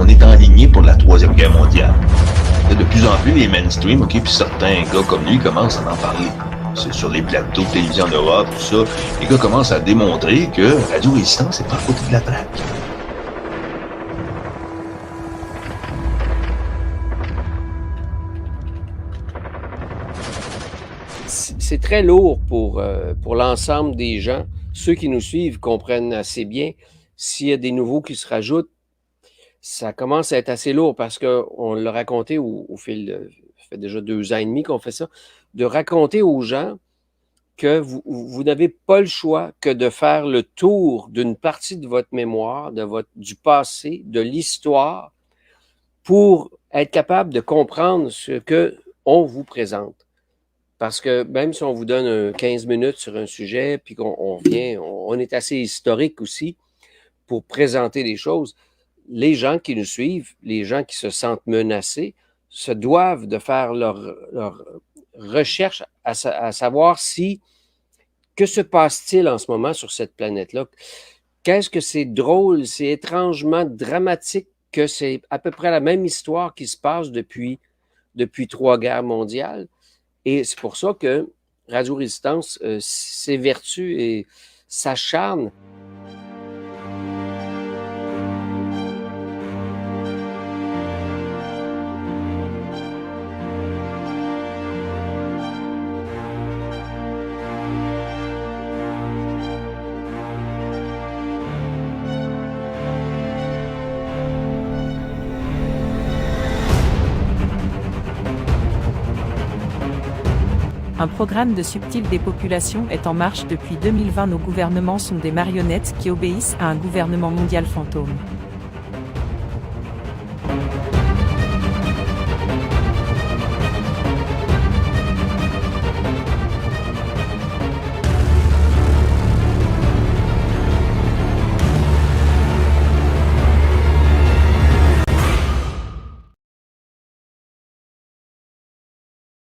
on est enligné pour la Troisième Guerre mondiale. Là, de plus en plus, les mainstream, OK, puis certains gars comme lui commencent à en parler. C'est sur les plateaux de télévision en Europe, tout ça. Les gars commencent à démontrer que Radio Résistance n'est pas à côté de la traque. C'est très lourd pour l'ensemble des gens. Ceux qui nous suivent comprennent assez bien. S'il y a des nouveaux qui se rajoutent, ça commence à être assez lourd parce qu'on l'a raconté au fil, ça fait déjà 2 ans et demi qu'on fait ça, de raconter aux gens que vous n'avez pas le choix que de faire le tour d'une partie de votre mémoire, du passé, de l'histoire, pour être capable de comprendre ce qu'on vous présente. Parce que même si on vous donne 15 minutes sur un sujet, puis qu'on revient, on est assez historique aussi pour présenter les choses, les gens qui nous suivent, les gens qui se sentent menacés, se doivent de faire leur recherche à savoir que se passe-t-il en ce moment sur cette planète-là? Qu'est-ce que c'est drôle, c'est étrangement dramatique que c'est à peu près la même histoire qui se passe depuis 3 guerres mondiales. Et c'est pour ça que Radio Résistance s'évertue et s'acharne. Un programme de subtil des populations est en marche depuis 2020. Nos gouvernements sont des marionnettes qui obéissent à un gouvernement mondial fantôme.